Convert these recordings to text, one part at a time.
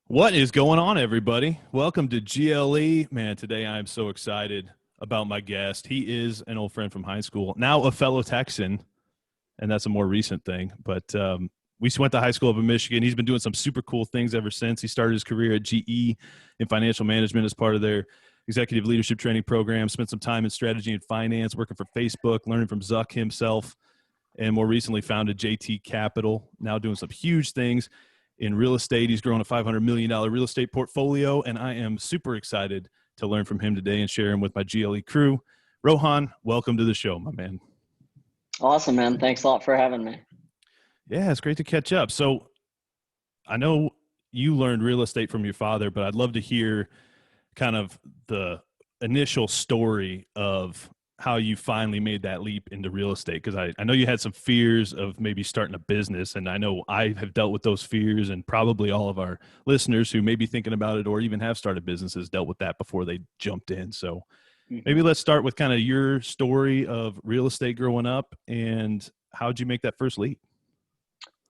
What is going on, everybody? Welcome to GLE. Man, today I'm so excited about my guest. He is an old friend from high school, now a fellow Texan, and that's a more recent thing. But we went to high school up in Michigan. He's been doing some super cool things ever since. He started his career at GE in financial management as part of their executive leadership training program, spent some time in strategy and finance, working for Facebook, learning from Zuck himself, and more recently founded JT Capital, now doing some huge things in real estate. He's grown a $500 million real estate portfolio, and I am super excited to learn from him today and share him with my GLE crew. Rohan, welcome to the show, my man. Awesome, man. Thanks a lot for having me. Yeah, it's great to catch up. So I know you learned real estate from your father, but I'd love to hear kind of the initial story of how you finally made that leap into real estate. Because I know you had some fears of maybe starting a business, and I know I have dealt with those fears, and probably all of our listeners who may be thinking about it or even have started businesses dealt with that before they jumped in. So maybe let's start with kind of your story of real estate growing up, and how'd you make that first leap?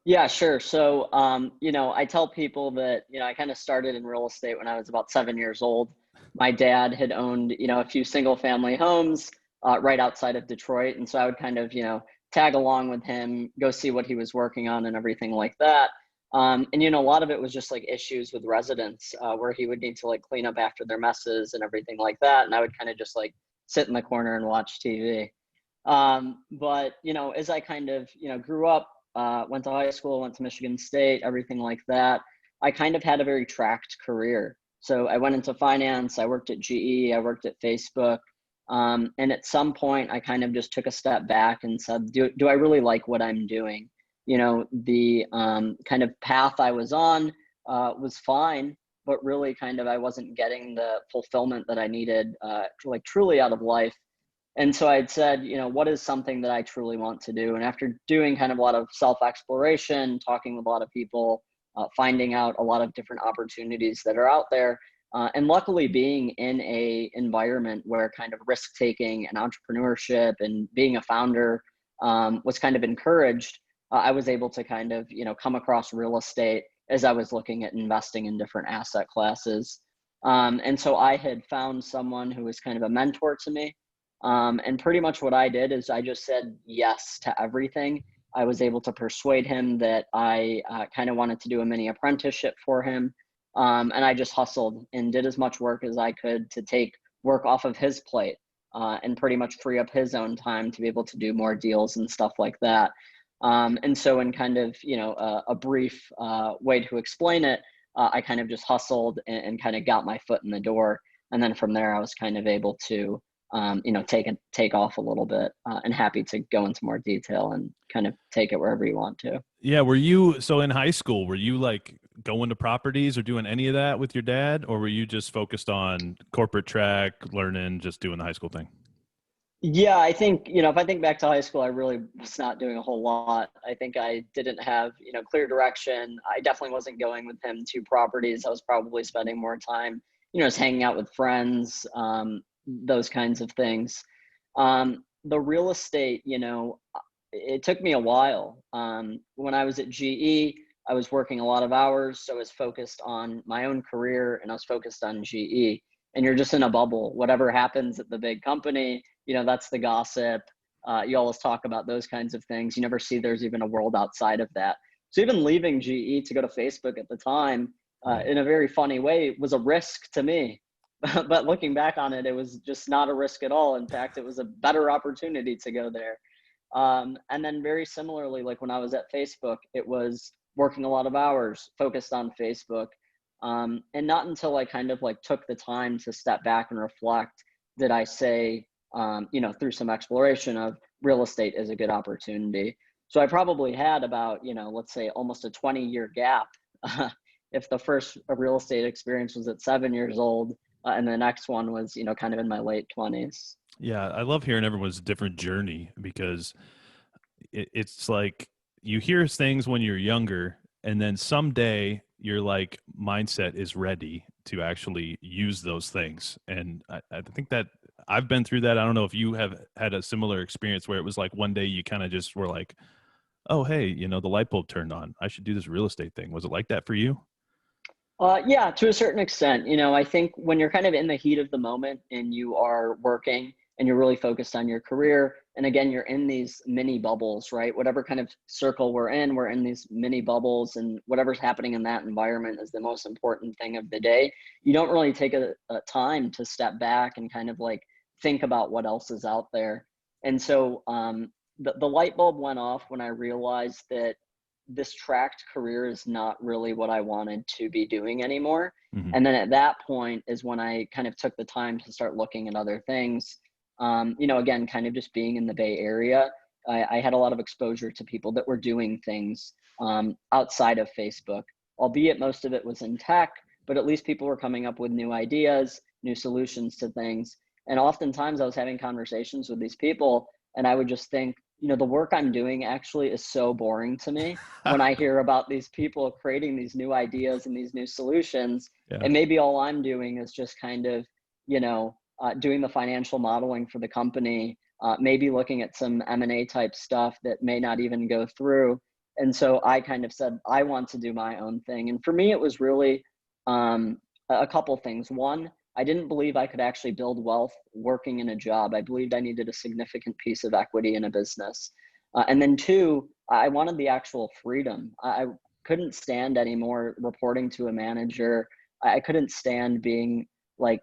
Yeah, sure. So, I tell people that, I kind of started in real estate when I was about 7 years old. My dad had owned, a few single family homes right outside of Detroit. And so I would kind of, tag along with him, go see what he was working on and everything like that. A lot of it was just like issues with residents where he would need to like clean up after their messes and everything like that. And I would kind of just like sit in the corner and watch TV. But as I kind of, grew up, went to high school, went to Michigan State, everything like that, I kind of had a very tracked career. So I went into finance, I worked at GE, I worked at Facebook. And at some point, I kind of just took a step back and said, do I really like what I'm doing? The kind of path I was on was fine, but really kind of I wasn't getting the fulfillment that I needed, like truly out of life. And so I'd said, what is something that I truly want to do? And after doing kind of a lot of self exploration, talking with a lot of people, finding out a lot of different opportunities that are out there, and luckily being in a environment where kind of risk taking and entrepreneurship and being a founder was kind of encouraged, I was able to kind of, come across real estate as I was looking at investing in different asset classes. And so I had found someone who was kind of a mentor to me. And pretty much what I did is I just said yes to everything. I was able to persuade him that I kind of wanted to do a mini apprenticeship for him. And I just hustled and did as much work as I could to take work off of his plate and pretty much free up his own time to be able to do more deals and stuff like that. And so in kind of, a brief way to explain it, I kind of just hustled and kind of got my foot in the door. And then from there, I was kind of able to take off a little bit and happy to go into more detail and kind of take it wherever you want to. Yeah, so in high school, were you like going to properties or doing any of that with your dad, or were you just focused on corporate track, learning, just doing the high school thing? Yeah, I think, if I think back to high school, I really was not doing a whole lot. I think I didn't have, clear direction. I definitely wasn't going with him to properties. I was probably spending more time, just hanging out with friends, those kinds of things. The real estate, it took me a while. When I was at GE, I was working a lot of hours, so I was focused on my own career and I was focused on GE. And you're just in a bubble. Whatever happens at the big company, that's the gossip. You always talk about those kinds of things. You never see there's even a world outside of that. So even leaving GE to go to Facebook at the time, in a very funny way, was a risk to me. But looking back on it, it was just not a risk at all. In fact, it was a better opportunity to go there. And then very similarly, like when I was at Facebook, it was working a lot of hours, focused on Facebook. And not until I kind of like took the time to step back and reflect did I say, through some exploration of real estate is a good opportunity. So I probably had about, let's say almost a 20-year gap. If the first real estate experience was at 7 years old, and the next one was, kind of in my late 20s. Yeah, I love hearing everyone's different journey because it's like you hear things when you're younger, and then someday your like mindset is ready to actually use those things. And I think that I've been through that. I don't know if you have had a similar experience where it was like one day you kind of just were like, oh, hey, the light bulb turned on. I should do this real estate thing. Was it like that for you? Yeah, to a certain extent. I think when you're kind of in the heat of the moment and you are working and you're really focused on your career, and again, you're in these mini bubbles, right? Whatever kind of circle we're in these mini bubbles, and whatever's happening in that environment is the most important thing of the day. You don't really take a time to step back and kind of like think about what else is out there. And so the light bulb went off when I realized that this tracked career is not really what I wanted to be doing anymore. Hmm. And then at that point is when I kind of took the time to start looking at other things. Again, kind of just being in the Bay Area, I had a lot of exposure to people that were doing things outside of Facebook, albeit most of it was in tech, but at least people were coming up with new ideas, new solutions to things. And oftentimes I was having conversations with these people, and I would just think, the work I'm doing actually is so boring to me when I hear about these people creating these new ideas and these new solutions. Yeah. And maybe all I'm doing is just kind of, doing the financial modeling for the company, maybe looking at some M&A type stuff that may not even go through. And so I kind of said, I want to do my own thing. And for me, it was really a couple things. One, I didn't believe I could actually build wealth working in a job. I believed I needed a significant piece of equity in a business. And then two, I wanted the actual freedom. I couldn't stand anymore reporting to a manager. I couldn't stand being like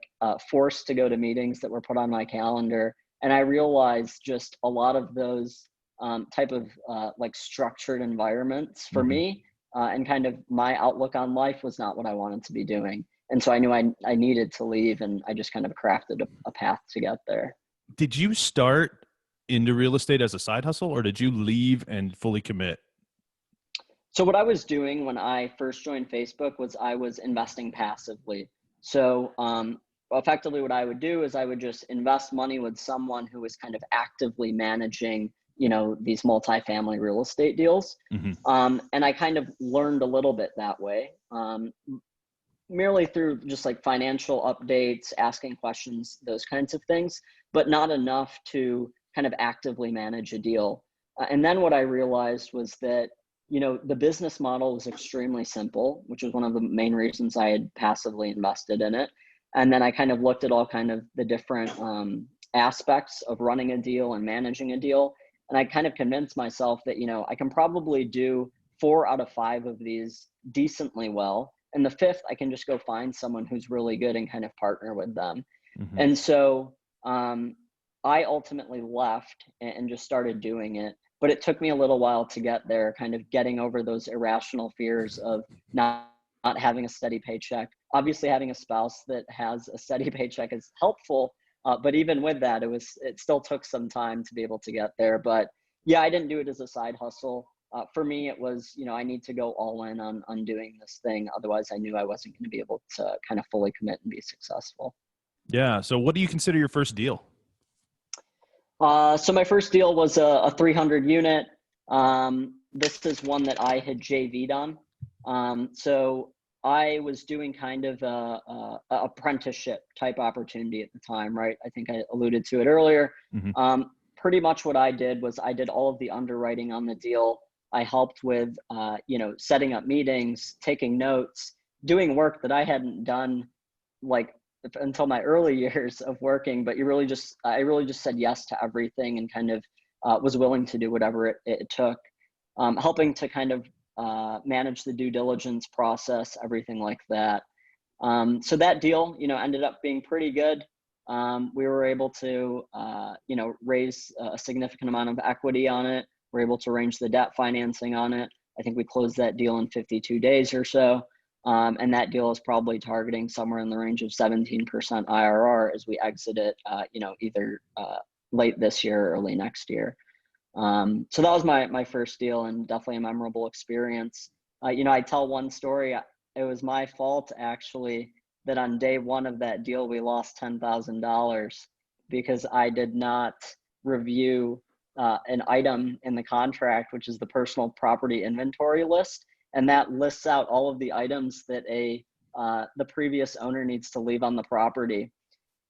forced to go to meetings that were put on my calendar. And I realized just a lot of those type of like structured environments for Hmm. me and kind of my outlook on life was not what I wanted to be doing. And so I knew I needed to leave, and I just kind of crafted a path to get there. Did you start into real estate as a side hustle, or did you leave and fully commit? So what I was doing when I first joined Facebook was I was investing passively. So effectively what I would do is I would just invest money with someone who was kind of actively managing, these multifamily real estate deals. Hmm. And I kind of learned a little bit that way. Merely through just like financial updates, asking questions, those kinds of things, but not enough to kind of actively manage a deal. And then what I realized was that, the business model was extremely simple, which was one of the main reasons I had passively invested in it. And then I kind of looked at all kind of the different aspects of running a deal and managing a deal. And I kind of convinced myself that, I can probably do 4 out of 5 of these decently well, and the fifth I can just go find someone who's really good and kind of partner with them. Hmm. And so I ultimately left and just started doing it, but it took me a little while to get there, kind of getting over those irrational fears of not having a steady paycheck. Obviously having a spouse that has a steady paycheck is helpful, but even with that, it still took some time to be able to get there. But yeah, I didn't do it as a side hustle. For me, it was, I need to go all in on doing this thing. Otherwise, I knew I wasn't going to be able to kind of fully commit and be successful. Yeah. So, what do you consider your first deal? So my first deal was a 300 unit. This is one that I had JV'd on. So I was doing kind of a apprenticeship type opportunity at the time, right? I think I alluded to it earlier. Hmm. Pretty much what I did was I did all of the underwriting on the deal. I helped with, setting up meetings, taking notes, doing work that I hadn't done like until my early years of working, but I really just said yes to everything and kind of was willing to do whatever it took, helping to kind of manage the due diligence process, everything like that. So that deal, ended up being pretty good. We were able to, raise a significant amount of equity on it. We're able to arrange the debt financing on it. I think we closed that deal in 52 days or so. And that deal is probably targeting somewhere in the range of 17% IRR as we exit it, either late this year or early next year. So that was my first deal, and definitely a memorable experience. I tell one story. It was my fault actually that on day one of that deal we lost $10,000 because I did not review an item in the contract, which is the personal property inventory list, and that lists out all of the items that the previous owner needs to leave on the property.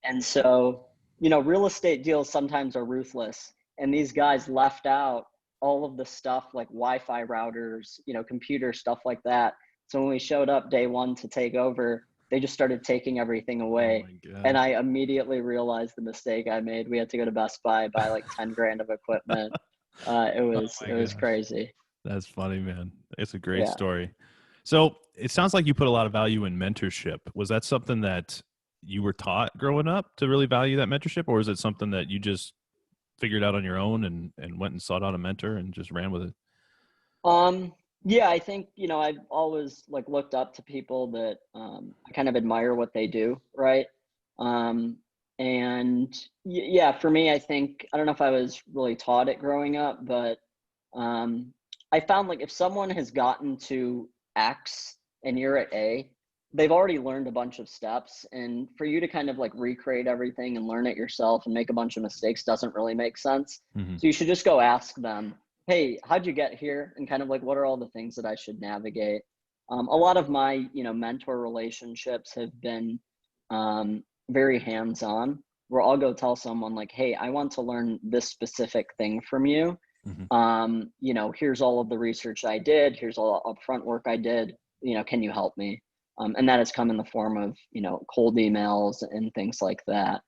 And so, real estate deals sometimes are ruthless. And these guys left out all of the stuff like Wi-Fi routers, computer stuff like that. So when we showed up day one to take over, they just started taking everything Oh away. my And gosh. I immediately realized the mistake I made. We had to go to Best Buy, buy like 10 grand of equipment. It Oh was, my it was gosh. crazy. That's funny, man. It's a great Yeah. story. So it sounds like you put a lot of value in mentorship. Was that something that you were taught growing up to really value that mentorship, or is it something that you just figured out on your own and went and sought out a mentor and just ran with it? Um, yeah, I think, I've always like looked up to people that I kind of admire what they do, right? Um, and yeah, for me, I think I don't know if I was really taught it growing up, but um, I found like if someone has gotten to X and you're at A, they've already learned a bunch of steps, and for you to kind of like recreate everything and learn it yourself and make a bunch of mistakes doesn't really make sense. Hmm. So you should just go ask them, hey, how'd you get here? And kind of like, what are all the things that I should navigate? A lot of my, mentor relationships have been very hands-on, where I'll go tell someone like, hey, I want to learn this specific thing from you. Hmm. Here's all of the research I did. Here's all upfront work I did. Can you help me? And that has come in the form of, cold emails and things like that.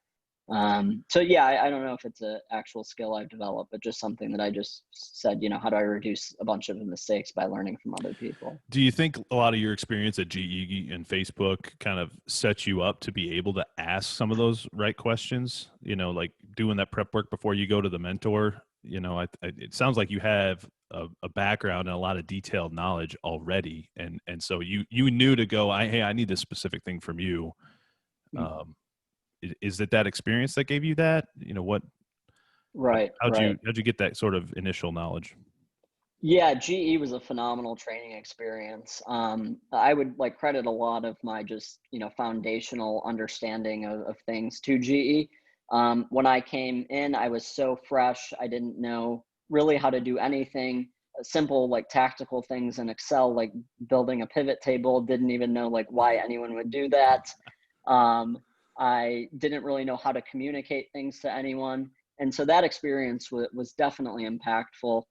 So yeah, I don't know if it's an actual skill I've developed, but just something that I just said, how do I reduce a bunch of the mistakes by learning from other people? Do you think a lot of your experience at GE and Facebook kind of sets you up to be able to ask some of those right questions? Like doing that prep work before you go to the mentor. It sounds like you have a background and a lot of detailed knowledge already, and so you knew to go. Hey, I need this specific thing from you. Um, is it that experience that gave you that? What? Right, right. How'd you get that sort of initial knowledge? Yeah, GE was a phenomenal training experience. I would like credit a lot of my just, foundational understanding of things to GE. When I came in, I was so fresh. I didn't know really how to do anything. Simple like tactical things in Excel, like building a pivot table, didn't even know like why anyone would do that. Um, I didn't really know how to communicate things to anyone. And so that experience was definitely impactful.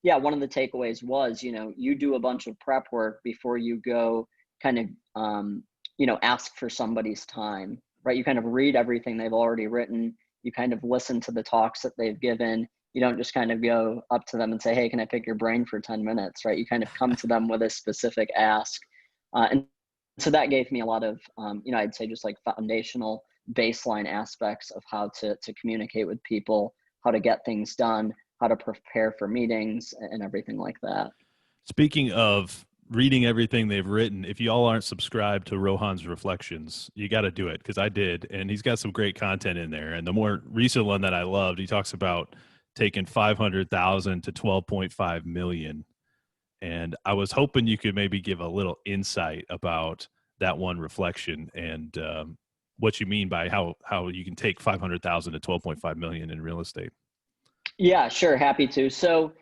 Yeah, one of the takeaways was, you do a bunch of prep work before you go kind of, ask for somebody's time, right? You kind of read everything they've already written. You kind of listen to the talks that they've given. You don't just kind of go up to them and say, hey, can I pick your brain for 10 minutes, right? You kind of come to them with a specific ask. And so that gave me a lot of, I'd say just like foundational baseline aspects of how to communicate with people, how to get things done, how to prepare for meetings and everything like that. Speaking of reading everything they've written, if you all aren't subscribed to Rohan's Reflections, you got to do it because I did, and he's got some great content in there. And the more recent one that I loved, he talks about taking 500,000 to 12.5 million. And I was hoping you could maybe give a little insight about that one reflection and what you mean by how you can take 500,000 to 12.5 million in real estate. Yeah, sure. Happy to. So,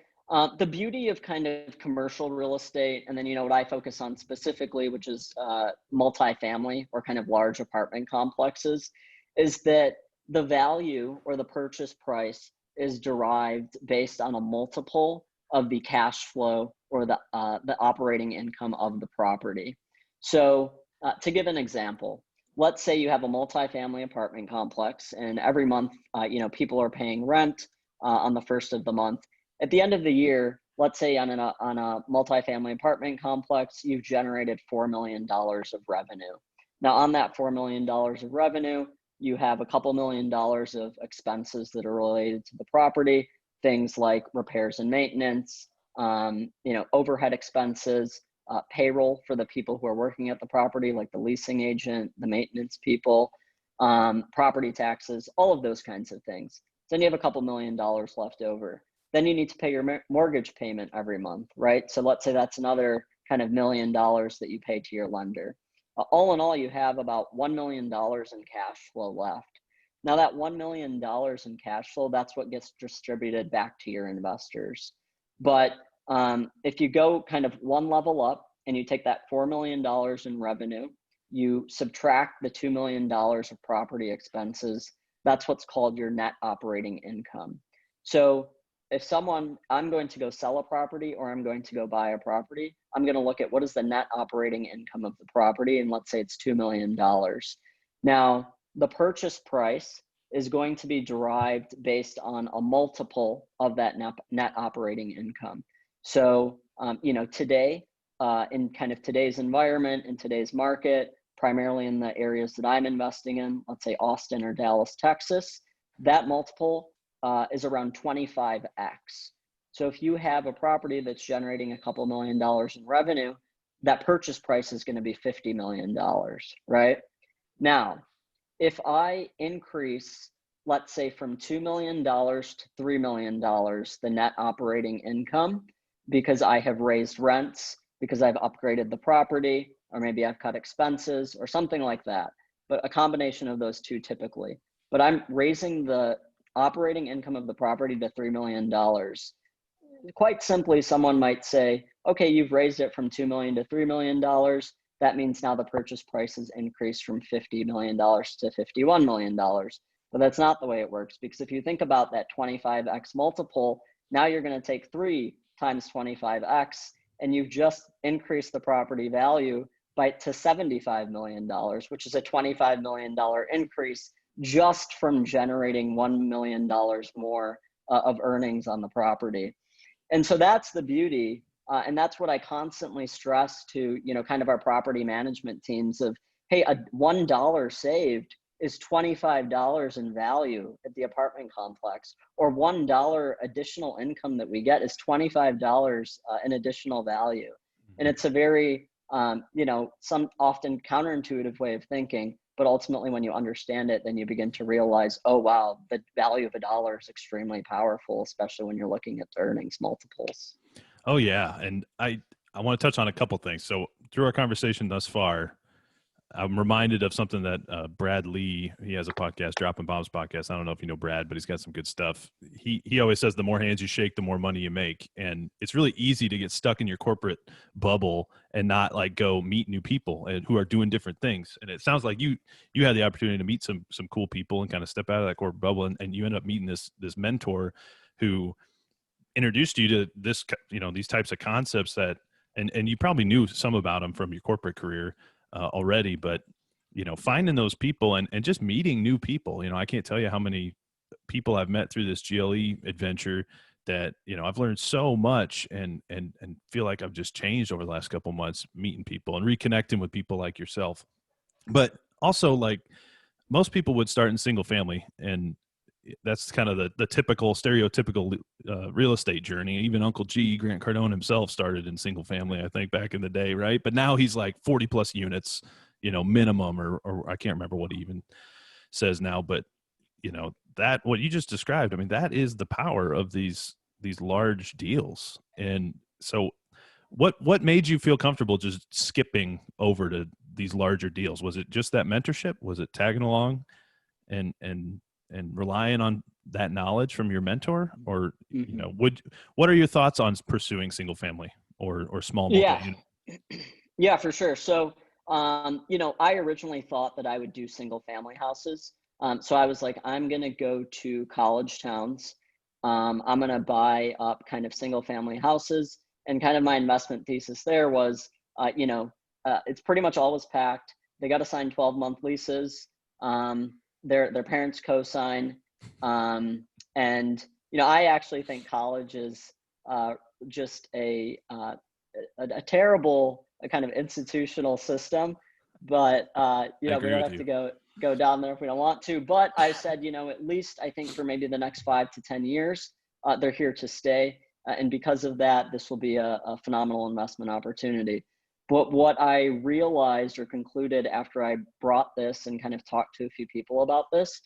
the beauty of kind of commercial real estate, and then, what I focus on specifically, which is multifamily or kind of large apartment complexes, is that the value or the purchase price is derived based on a multiple of the cash flow or the operating income of the property. So, to give an example, let's say you have a multifamily apartment complex, and every month, people are paying rent on the first of the month. At the end of the year, let's say on a multifamily apartment complex, you've generated $4 million of revenue. Now, on that $4 million of revenue, you have a couple $1 million of expenses that are related to the property, things like repairs and maintenance, overhead expenses, payroll for the people who are working at the property, like the leasing agent, the maintenance people, property taxes, all of those kinds of things. Then you have a couple $1 million left over. Then you need to pay your mortgage payment every month, right? So let's say that's another kind of $1 million that you pay to your lender. All in all, you have about $1 million in cash flow left. Now that $1 million in cash flow, that's what gets distributed back to your investors. But if you go kind of one level up and you take that $4 million in revenue, you subtract the $2 million of property expenses, that's what's called your net operating income. So I'm going to go sell a property or I'm going to go buy a property, I'm going to look at what is the net operating income of the property. And let's say it's $2 million. Now, the purchase price is going to be derived based on a multiple of that net operating income. So, today, in kind of today's environment, in today's market, primarily in the areas that I'm investing in, let's say Austin or Dallas, Texas, that multiple is around 25x. So if you have a property that's generating a couple $1 million in revenue, that purchase price is going to be $50 million, right? Now, if I increase, let's say from $2 million to $3 million, the net operating income, because I have raised rents, because I've upgraded the property, or maybe I've cut expenses or something like that, but a combination of those two typically. But I'm raising the operating income of the property to $3 million. Quite simply, someone might say, okay, you've raised it from $2 million to $3 million. That means now the purchase price has increased from $50 million to $51 million. But that's not the way it works, because if you think about that 25x multiple, now you're going to take 3 times 25x, and you've just increased the property value to $75 million, which is a $25 million increase just from generating $1 million more of earnings on the property. And so that's the beauty. And that's what I constantly stress to, kind of our property management teams of, hey, a $1 saved is $25 in value at the apartment complex, or $1 additional income that we get is $25 in additional value. And it's a very, some often counterintuitive way of thinking, but ultimately when you understand it, then you begin to realize, oh, wow, the value of a dollar is extremely powerful, especially when you're looking at the earnings multiples. Oh yeah. And I want to touch on a couple things. So through our conversation thus far, I'm reminded of something that Brad Lee, he has a podcast, Dropping Bombs podcast. I don't know if you know Brad, but he's got some good stuff. He always says the more hands you shake, the more money you make. And it's really easy to get stuck in your corporate bubble and not like go meet new people and who are doing different things. And it sounds like you had the opportunity to meet some cool people and kind of step out of that corporate bubble. And you end up meeting this mentor who introduced you to this, these types of concepts that, and you probably knew some about them from your corporate career already, but finding those people and just meeting new people. I can't tell you how many people I've met through this GLE adventure that I've learned so much and feel like I've just changed over the last couple of months, meeting people and reconnecting with people like yourself. But also, like, most people would start in single family, and that's kind of the typical stereotypical real estate journey. Even Uncle G, Grant Cardone himself, started in single family, I think, back in the day, right? But now he's like 40 plus units, minimum, or I can't remember what he even says now. But that what you just described, I mean, that is the power of these large deals. And so what made you feel comfortable just skipping over to these larger deals? Was it just that mentorship? Was it tagging along and relying on that knowledge from your mentor? Or what are your thoughts on pursuing single family or small multi-unit? Yeah, for sure. So I originally thought that I would do single family houses. So I was like, I'm going to go to college towns. I'm going to buy up kind of single family houses. And kind of my investment thesis there was, it's pretty much always packed. They got to sign 12-month leases. Their parents co-sign. And I actually think college is just a terrible kind of institutional system. But we don't have to go down there if we don't want to. But I said, at least I think for maybe the next 5 to 10 years, they're here to stay. And because of that, this will be a phenomenal investment opportunity. But what I realized or concluded after I brought this and kind of talked to a few people about this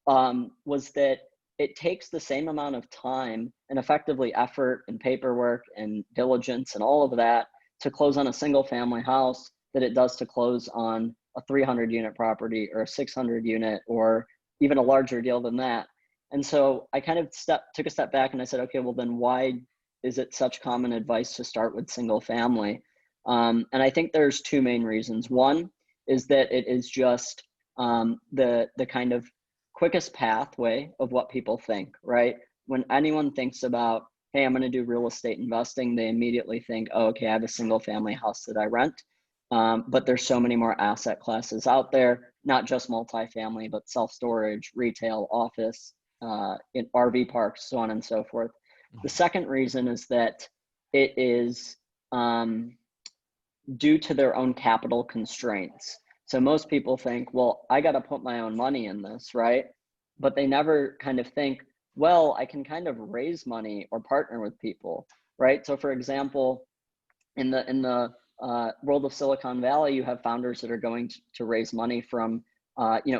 was that it takes the same amount of time and effectively effort and paperwork and diligence and all of that to close on a single family house that it does to close on a 300 unit property or a 600 unit or even a larger deal than that. And so I kind of took a step back and I said, okay, well then why is it such common advice to start with single family? And I think there's 2 main reasons. One is that it is just the kind of quickest pathway of what people think, right? when anyone thinks about, hey, I'm going to do real estate investing, they immediately think, oh, okay, I have a single family house that I rent. But there's so many more asset classes out there, not just multifamily, but self-storage, retail, office, in RV parks, so on and so forth. The second reason is that it is due to their own capital constraints. So most people think, well, I got to put my own money in this, right? But they never kind of think, well, I can kind of raise money or partner with people, right? So for example, in the world of Silicon Valley, you have founders that are going to raise money from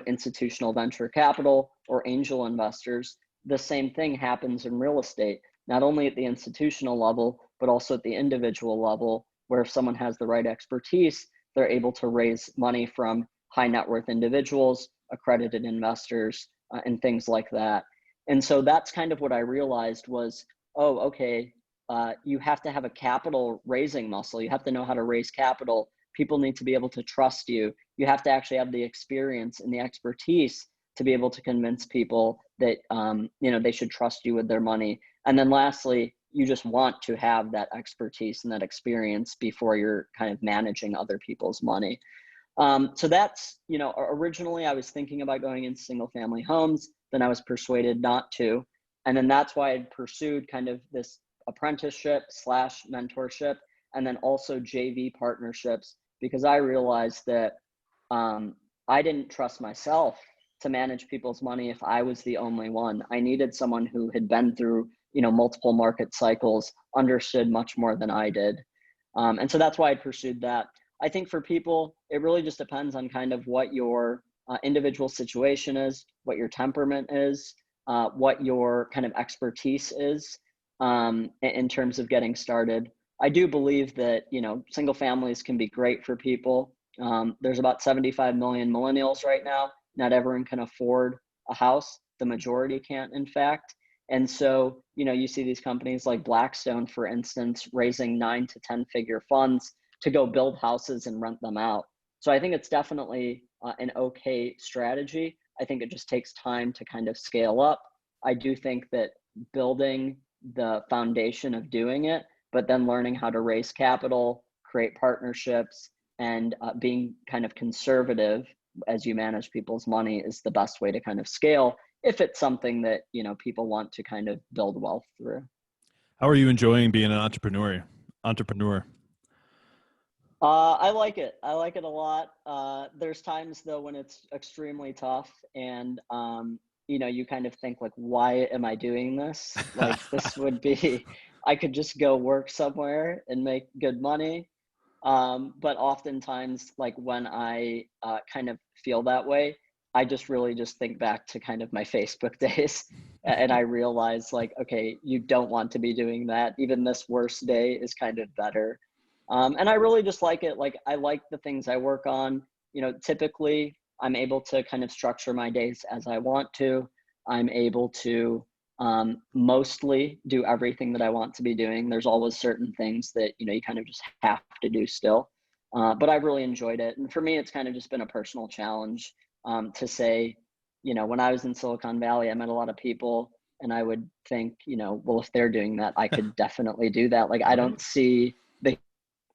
institutional venture capital or angel investors. The same thing happens in real estate, not only at the institutional level, but also at the individual level, where if someone has the right expertise, they're able to raise money from high net worth individuals, accredited investors, and things like that. And so that's kind of what I realized was, oh, okay, you have to have a capital raising muscle. You have to know how to raise capital. People need to be able to trust you. You have to actually have the experience and the expertise to be able to convince people that they should trust you with their money. And then lastly, you just want to have that expertise and that experience before you're kind of managing other people's money. So that's, originally I was thinking about going into single family homes, then I was persuaded not to. And then that's why I pursued kind of this apprenticeship / mentorship, and then also JV partnerships, because I realized that I didn't trust myself to manage people's money if I was the only one. I needed someone who had been through, multiple market cycles, understood much more than I did. And so that's why I pursued that. I think for people, it really just depends on kind of what your individual situation is, what your temperament is, what your kind of expertise is in terms of getting started. I do believe that, single families can be great for people. There's about 75 million millennials right now. Not everyone can afford a house. The majority can't, in fact. And so, you see these companies like Blackstone, for instance, raising 9 to 10 figure funds to go build houses and rent them out. So I think it's definitely an okay strategy. I think it just takes time to kind of scale up. I do think that building the foundation of doing it, but then learning how to raise capital, create partnerships, and being kind of conservative as you manage people's money is the best way to kind of scale, if it's something that, people want to kind of build wealth through. How are you enjoying being an entrepreneur? I like it. I like it a lot. There's times though when it's extremely tough, and you kind of think like, why am I doing this? Like this would be, I could just go work somewhere and make good money. But oftentimes, like when I kind of feel that way, I just really just think back to kind of my Facebook days, and I realize like, okay, you don't want to be doing that. Even this worst day is kind of better. And I really just like it. Like I like the things I work on. Typically I'm able to kind of structure my days as I want to. I'm able to mostly do everything that I want to be doing. There's always certain things that, you kind of just have to do still. But I've really enjoyed it. And for me, it's kind of just been a personal challenge to say, when I was in Silicon Valley, I met a lot of people and I would think, well, if they're doing that, I could definitely do that. Like, I don't see the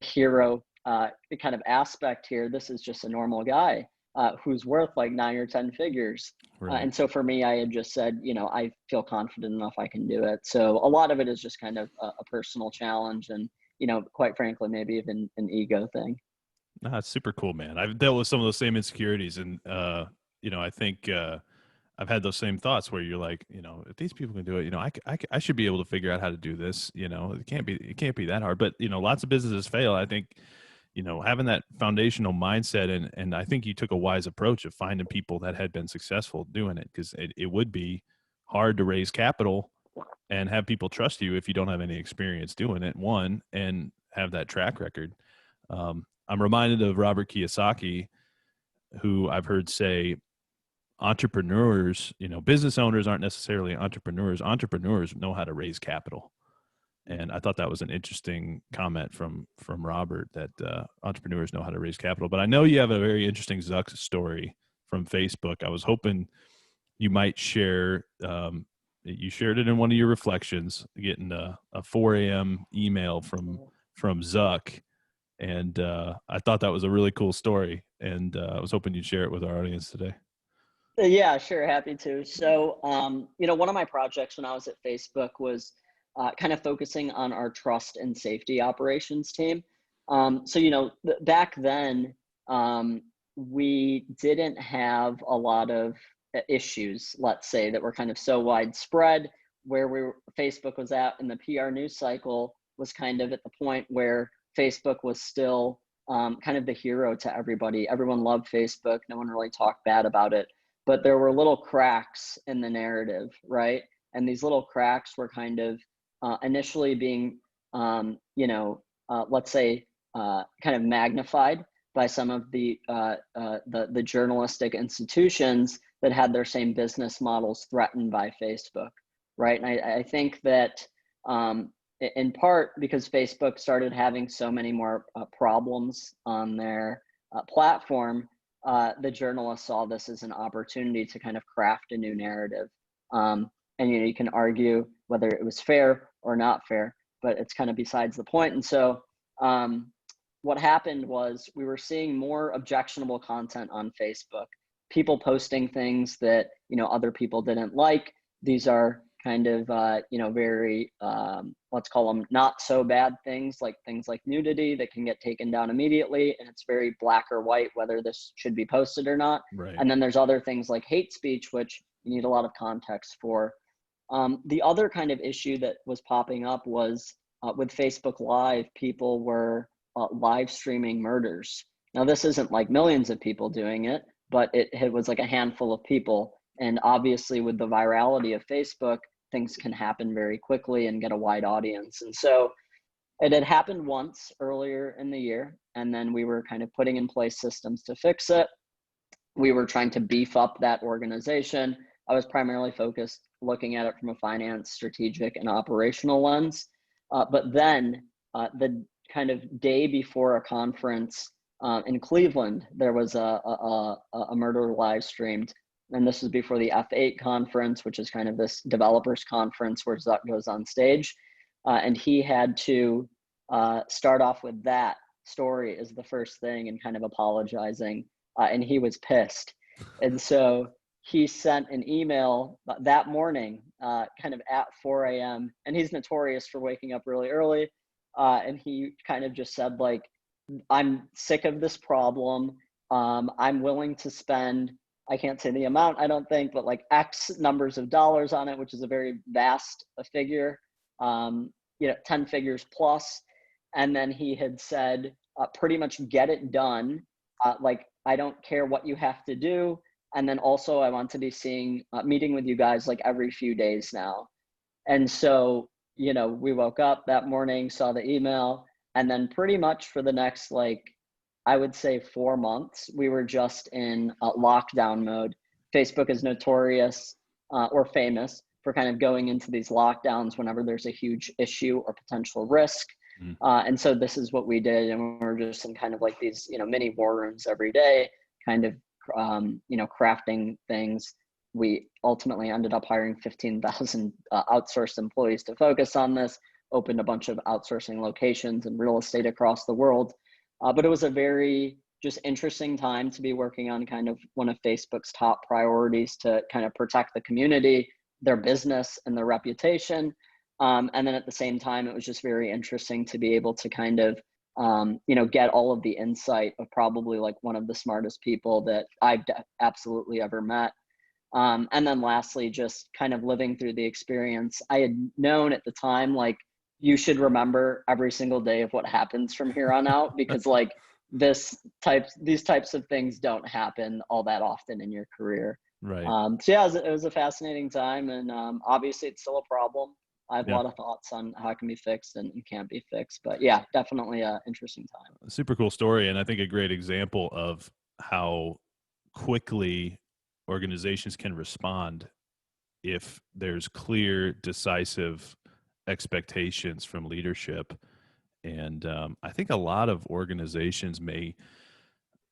hero kind of aspect here. This is just a normal guy who's worth like 9 or 10 figures. Right. And so for me, I had just said, I feel confident enough I can do it. So a lot of it is just kind of a personal challenge and, quite frankly, maybe even an ego thing. That's super cool, man. I've dealt with some of those same insecurities, and I think I've had those same thoughts where you're like, if these people can do it, I should be able to figure out how to do this. It can't be that hard. But lots of businesses fail. I think having that foundational mindset, and I think you took a wise approach of finding people that had been successful doing it, because it would be hard to raise capital and have people trust you if you don't have any experience doing it, one, and have that track record. I'm reminded of Robert Kiyosaki, who I've heard say entrepreneurs, business owners aren't necessarily entrepreneurs. Entrepreneurs know how to raise capital. And I thought that was an interesting comment from Robert, that entrepreneurs know how to raise capital. But I know you have a very interesting Zuck story from Facebook. I was hoping you might share you shared it in one of your reflections, getting a 4 a.m. email from Zuck. And I thought that was a really cool story. And I was hoping you'd share it with our audience today. Yeah, sure. Happy to. So, one of my projects when I was at Facebook was kind of focusing on our trust and safety operations team. Back then, we didn't have a lot of issues, let's say, that were kind of so widespread. Facebook was at in the PR news cycle was kind of at the point where Facebook was still kind of the hero to everybody. Everyone loved Facebook. No one really talked bad about it. But there were little cracks in the narrative, right? And these little cracks were kind of initially being, let's say, kind of magnified by some of the journalistic institutions that had their same business models threatened by Facebook, right? And I think that in part because Facebook started having so many more problems on their platform, the journalists saw this as an opportunity to kind of craft a new narrative. And you can argue whether it was fair or not fair, but it's kind of besides the point. And so what happened was we were seeing more objectionable content on Facebook, people posting things that other people didn't like. These are kind of very let's call them not so bad things like nudity that can get taken down immediately, and it's very black or white whether this should be posted or not. Right. And then there's other things like hate speech, which you need a lot of context for. The other kind of issue that was popping up was with Facebook Live, people were live streaming murders. Now this isn't like millions of people doing it, but it was like a handful of people. And obviously with the virality of Facebook, things can happen very quickly and get a wide audience. And so it had happened once earlier in the year, and then we were kind of putting in place systems to fix it. We were trying to beef up that organization. I was primarily focused looking at it from a finance, strategic, and operational lens. But then the kind of day before a conference in Cleveland, there was a murder live streamed. And this was before the F8 conference, which is kind of this developers conference where Zuck goes on stage. And he had to start off with that story as the first thing and kind of apologizing. And he was pissed. And so he sent an email that morning, kind of at 4 a.m. And he's notorious for waking up really early. And he kind of just said, like, I'm sick of this problem. I'm willing to spend, I can't say the amount, I don't think, but like X numbers of dollars on it, which is a very vast figure, 10 figures plus. And then he had said, pretty much get it done. Like, I don't care what you have to do. And then also I want to be meeting with you guys like every few days now. And so, we woke up that morning, saw the email, and then pretty much for the next, I would say 4 months, we were just in lockdown mode. Facebook is notorious or famous for kind of going into these lockdowns whenever there's a huge issue or potential risk. And so this is what we did. And we're just in kind of like these, mini war rooms every day, kind of, crafting things. We ultimately ended up hiring 15,000 outsourced employees to focus on this, opened a bunch of outsourcing locations and real estate across the world. But it was a very just interesting time to be working on kind of one of Facebook's top priorities to kind of protect the community, their business, and their reputation. And then at the same time, it was just very interesting to be able to kind of, get all of the insight of probably like one of the smartest people that I've absolutely ever met. And then lastly, just kind of living through the experience. I had known at the time, like, you should remember every single day of what happens from here on out, because like these types of things don't happen all that often in your career. Right. So yeah, it was a fascinating time, and obviously it's still a problem. I have a lot of thoughts on how it can be fixed and can't be fixed, but yeah, definitely an interesting time. A super cool story, and I think a great example of how quickly organizations can respond if there's clear, decisive expectations from leadership. And I think a lot of organizations may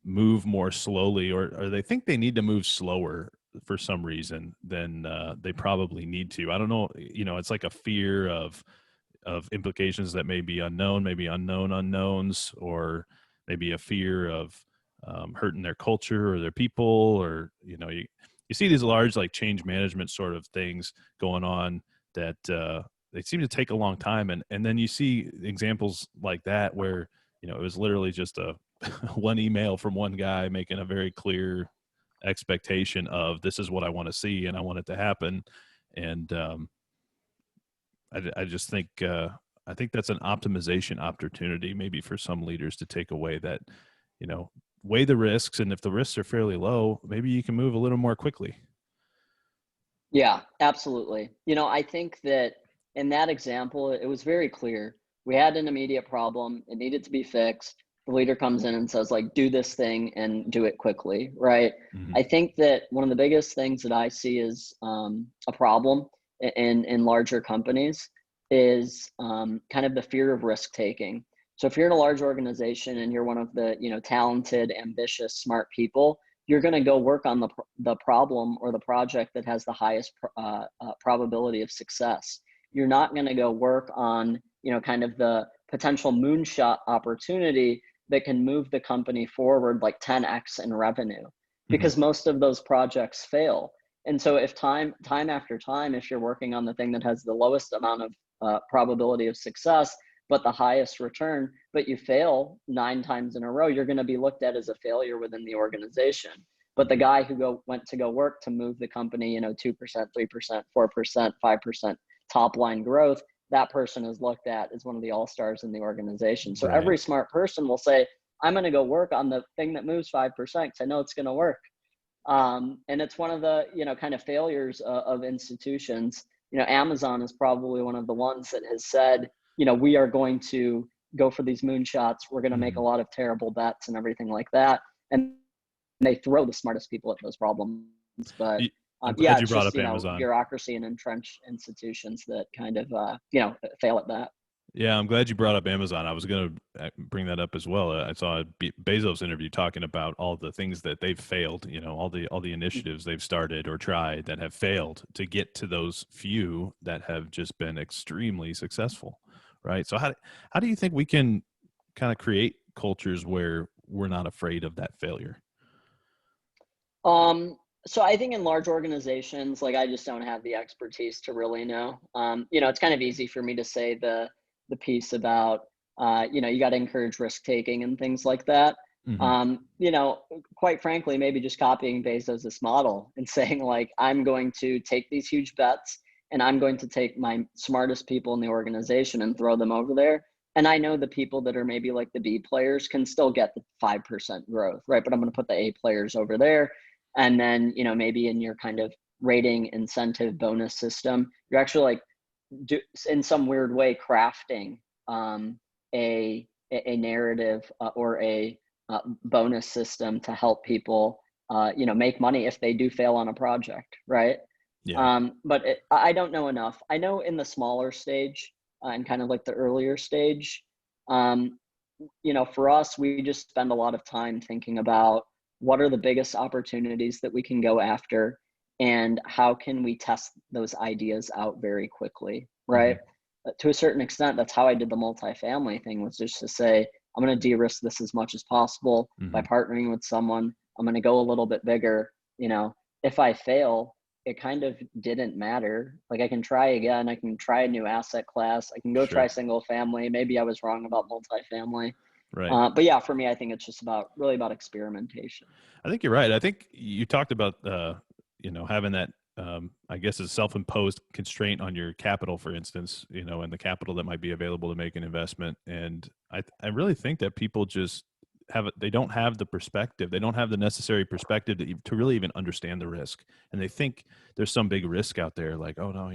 move more slowly, or they think they need to move slower for some reason, then they probably need to. I don't know. It's like a fear of implications that may be unknown, maybe unknown unknowns, or maybe a fear of hurting their culture or their people, or you see these large like change management sort of things going on that they seem to take a long time, and then you see examples like that where it was literally just a one email from one guy making a very clear expectation of this is what I want to see and I want it to happen, and I just think I think that's an optimization opportunity maybe for some leaders to take away that, weigh the risks, and if the risks are fairly low, maybe you can move a little more quickly. Yeah, absolutely. I think that in that example, it was very clear. We had an immediate problem. It needed to be fixed. The leader comes in and says, like, do this thing and do it quickly, right? Mm-hmm. I think that one of the biggest things that I see is a problem in larger companies is kind of the fear of risk taking. So if you're in a large organization and you're one of the talented, ambitious, smart people, you're going to go work on the problem or the project that has the highest probability of success. You're not going to go work on kind of the potential moonshot opportunity that can move the company forward like 10x in revenue, because most of those projects fail. And so if time after time, if you're working on the thing that has the lowest amount of probability of success, but the highest return, but you fail 9 times in a row, you're going to be looked at as a failure within the organization. But the guy who went to go work to move the company, 2%, 3%, 4%, 5% top line growth, that person is looked at as one of the all-stars in the organization. So every smart person will say, I'm going to go work on the thing that moves 5% because I know it's going to work. And it's one of the, kind of failures of institutions. Amazon is probably one of the ones that has said, we are going to go for these moonshots. We're going to make a lot of terrible bets and everything like that. And they throw the smartest people at those problems. But I'm glad you brought just, up Amazon. bureaucracy and entrenched institutions that kind of, fail at that. Yeah, I'm glad you brought up Amazon. I was going to bring that up as well. I saw a Bezos interview talking about all the things that they've failed, all the initiatives they've started or tried that have failed to get to those few that have just been extremely successful, right? So how do you think we can kind of create cultures where we're not afraid of that failure? So I think in large organizations, like I just don't have the expertise to really know. It's kind of easy for me to say the piece about, you got to encourage risk taking and things like that. Quite frankly, maybe just copying Bezos' model and saying like, I'm going to take these huge bets and I'm going to take my smartest people in the organization and throw them over there. And I know the people that are maybe like the B players can still get the 5% growth, right? But I'm going to put the A players over there. And then, maybe in your kind of rating incentive bonus system, you're actually like in some weird way crafting a narrative or a bonus system to help people, make money if they do fail on a project, right? Yeah. But I don't know enough. I know in the smaller stage and kind of like the earlier stage, for us, we just spend a lot of time thinking about what are the biggest opportunities that we can go after and how can we test those ideas out very quickly, right? To a certain extent, that's how I did the multifamily thing, was just to say, I'm going to de-risk this as much as possible by partnering with someone. I'm going to go a little bit bigger. If I fail, it kind of didn't matter. Like I can try again. I can try a new asset class. I can go try single family. Maybe I was wrong about multifamily. Right. But yeah, for me, I think it's just really about experimentation. I think you're right. I think you talked about, having that, I guess, a self-imposed constraint on your capital, for instance, and the capital that might be available to make an investment. And I really think that people just they don't have the perspective. They don't have the necessary perspective to really even understand the risk. And they think there's some big risk out there. Like, oh no,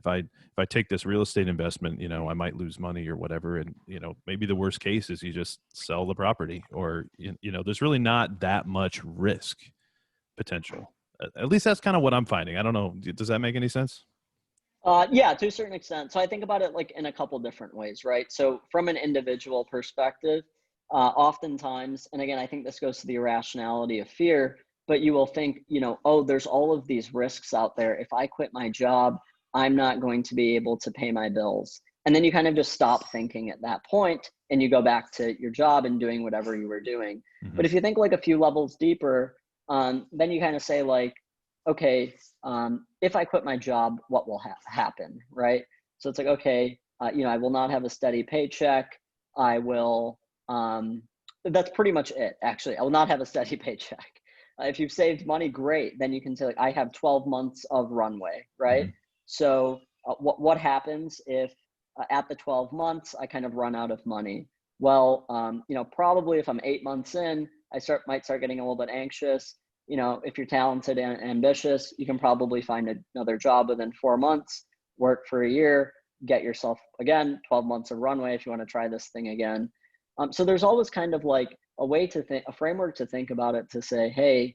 if I take this real estate investment, I might lose money or whatever. And, maybe the worst case is you just sell the property, or, there's really not that much risk potential. At least that's kind of what I'm finding. I don't know. Does that make any sense? Yeah, to a certain extent. So I think about it like in a couple different ways, right? So from an individual perspective, oftentimes, and again, I think this goes to the irrationality of fear, but you will think, oh, there's all of these risks out there. If I quit my job, I'm not going to be able to pay my bills. And then you kind of just stop thinking at that point and you go back to your job and doing whatever you were doing. Mm-hmm. But if you think like a few levels deeper, then you kind of say like, okay, if I quit my job, what will happen, right? So it's like, okay, I will not have a steady paycheck. I will, that's pretty much it, actually. I will not have a steady paycheck. If you've saved money, great. Then you can say like, I have 12 months of runway, right? Mm-hmm. So what happens if at the 12 months, I kind of run out of money? Well, probably if I'm 8 months in, might start getting a little bit anxious. If you're talented and ambitious, you can probably find another job within 4 months, work for a year, get yourself, again, 12 months of runway if you want to try this thing again. So there's always kind of like a way to think, a framework to think about it, to say, hey,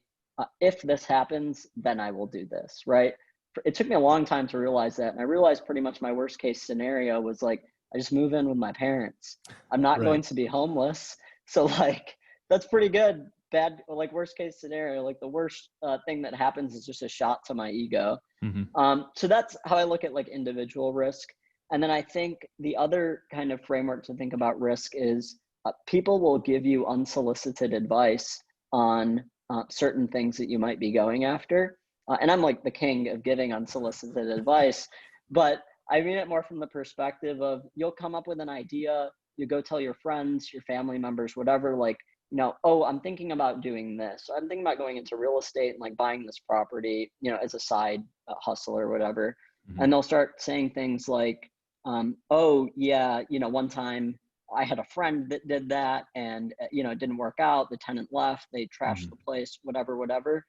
if this happens, then I will do this, right? It took me a long time to realize that. And I realized pretty much my worst case scenario was like, I just move in with my parents. I'm not going to be homeless. So like, that's pretty good. Bad, like worst case scenario, like the worst thing that happens is just a shot to my ego. Mm-hmm. So that's how I look at like individual risk. And then I think the other kind of framework to think about risk is people will give you unsolicited advice on certain things that you might be going after. And I'm like the king of giving unsolicited advice, but I mean it more from the perspective of you'll come up with an idea, you go tell your friends, your family members, whatever, like, oh, I'm thinking about doing this. I'm thinking about going into real estate and like buying this property, as a side hustle or whatever. Mm-hmm. And they'll start saying things like, oh yeah, one time I had a friend that did that and, it didn't work out. The tenant left, they trashed the place, whatever.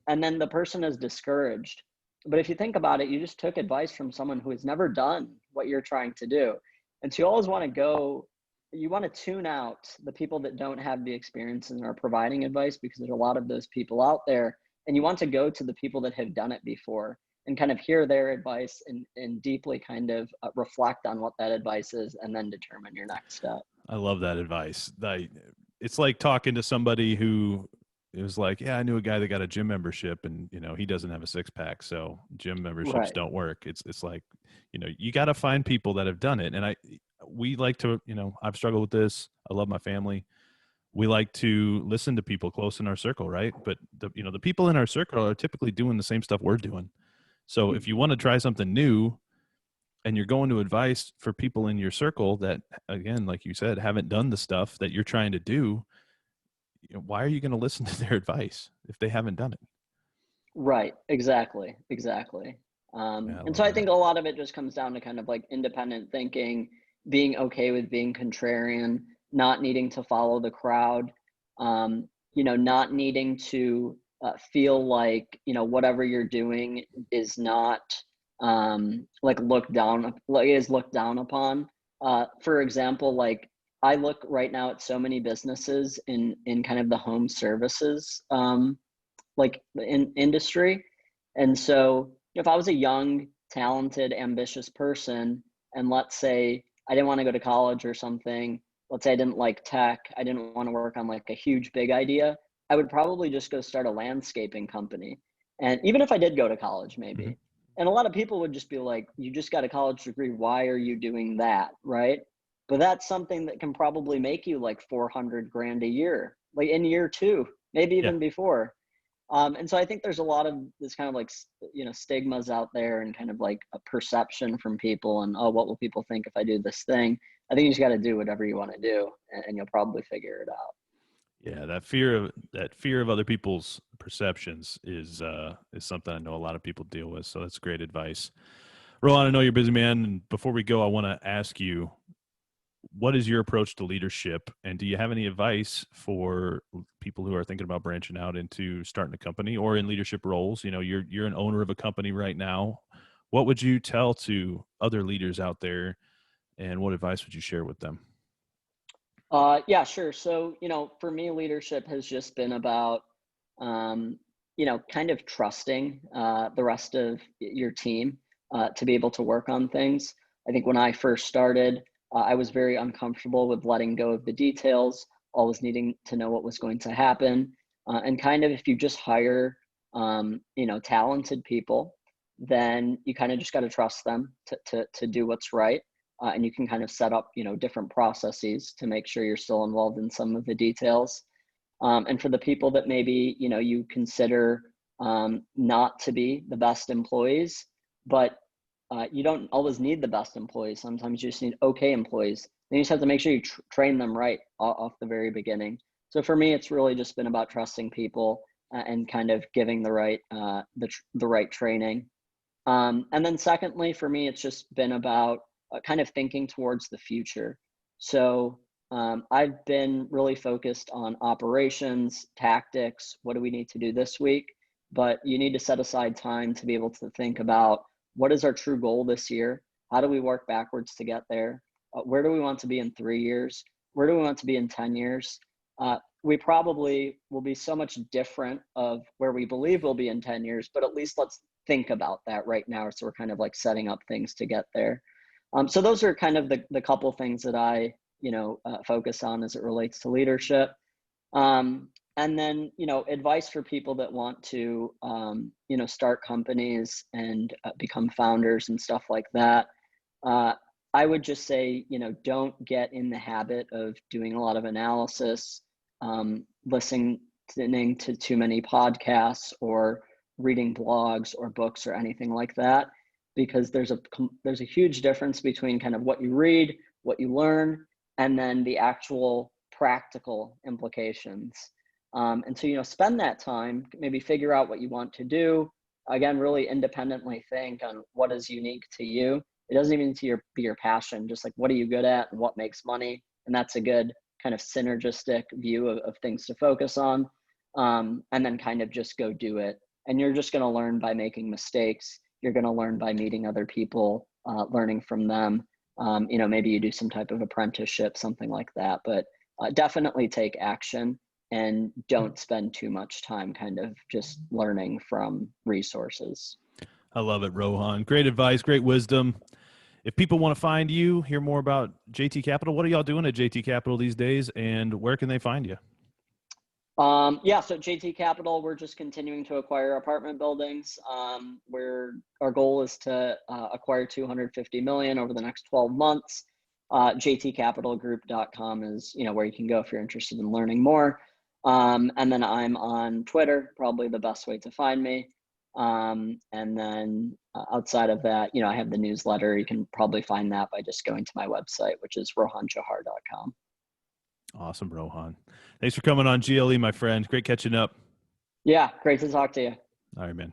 And then the person is discouraged. But if you think about it, you just took advice from someone who has never done what you're trying to do. And so you always want to tune out the people that don't have the experience and are providing advice, because there's a lot of those people out there. And you want to go to the people that have done it before and kind of hear their advice and deeply kind of reflect on what that advice is and then determine your next step. I love that advice. It's like talking to somebody who it was like, yeah, I knew a guy that got a gym membership and, he doesn't have a six pack. So gym memberships don't work. It's like, you got to find people that have done it. And we like to, I've struggled with this. I love my family. We like to listen to people close in our circle. Right. But the people in our circle are typically doing the same stuff we're doing. So if you want to try something new and you're going to advice for people in your circle that, again, like you said, haven't done the stuff that you're trying to do, why are you going to listen to their advice if they haven't done it? Right. Exactly. And so I think a lot of it just comes down to kind of like independent thinking, being okay with being contrarian, not needing to follow the crowd, not needing to feel like, whatever you're doing is not looked down upon. For example, like I look right now at so many businesses in kind of the home services in industry. And so if I was a young, talented, ambitious person, and let's say I didn't want to go to college or something, let's say I didn't like tech, I didn't want to work on like a huge, big idea, I would probably just go start a landscaping company. And even if I did go to college, maybe. Mm-hmm. And a lot of people would just be like, you just got a college degree. Why are you doing that? Right. But that's something that can probably make you like 400 grand a year, like in year 2, maybe even before. And so I think there's a lot of this kind of like, stigmas out there and kind of like a perception from people and, oh, what will people think if I do this thing? I think you just got to do whatever you want to do and you'll probably figure it out. Yeah. That fear of other people's perceptions is something I know a lot of people deal with. So that's great advice. Rohan, I know you're a busy, man. And before we go, I want to ask you, what is your approach to leadership? And do you have any advice for people who are thinking about branching out into starting a company or in leadership roles? You're an owner of a company right now. What would you tell to other leaders out there, and what advice would you share with them? Yeah, sure. So, for me, leadership has just been about, kind of trusting the rest of your team to be able to work on things. I think when I first started, I was very uncomfortable with letting go of the details, always needing to know what was going to happen. And kind of if you just hire, talented people, then you kind of just got to trust them to do what's right. And you can kind of set up, different processes to make sure you're still involved in some of the details. And for the people that maybe, you consider not to be the best employees, but you don't always need the best employees. Sometimes you just need okay employees. Then you just have to make sure you train them right off the very beginning. So for me, it's really just been about trusting people and kind of giving the right the right training. And then secondly, for me, it's just been about kind of thinking towards the future. So I've been really focused on operations, tactics. What do we need to do this week? But you need to set aside time to be able to think about what is our true goal this year? How do we work backwards to get there? Where do we want to be in 3 years? Where do we want to be in 10 years? We probably will be so much different of where we believe we'll be in 10 years, but at least let's think about that right now. So we're kind of like setting up things to get there. So those are kind of the couple things that I, focus on as it relates to leadership. And then, advice for people that want to, start companies and become founders and stuff like that. I would just say, don't get in the habit of doing a lot of analysis, listening to too many podcasts or reading blogs or books or anything like that, because there's a huge difference between kind of what you read, what you learn, and then the actual practical implications. And so, spend that time, maybe figure out what you want to do. Again, really independently think on what is unique to you. It doesn't even need to be your passion, just like what are you good at and what makes money. And that's a good kind of synergistic view of things to focus on. And then kind of just go do it. And you're just going to learn by making mistakes. You're going to learn by meeting other people, learning from them. Maybe you do some type of apprenticeship, something like that. But definitely take action and don't spend too much time kind of just learning from resources. I love it, Rohan. Great advice, great wisdom. If people want to find you, hear more about JT Capital, what are y'all doing at JT Capital these days, and where can they find you? So JT Capital, we're just continuing to acquire apartment buildings. Our goal is to acquire 250 million over the next 12 months. JTcapitalgroup.com is where you can go if you're interested in learning more. And then I'm on Twitter, probably the best way to find me. And then outside of that, I have the newsletter. You can probably find that by just going to my website, which is rohunjauhar.com. Awesome, Rohan. Thanks for coming on GLE, my friend. Great catching up. Yeah, great to talk to you. All right, man.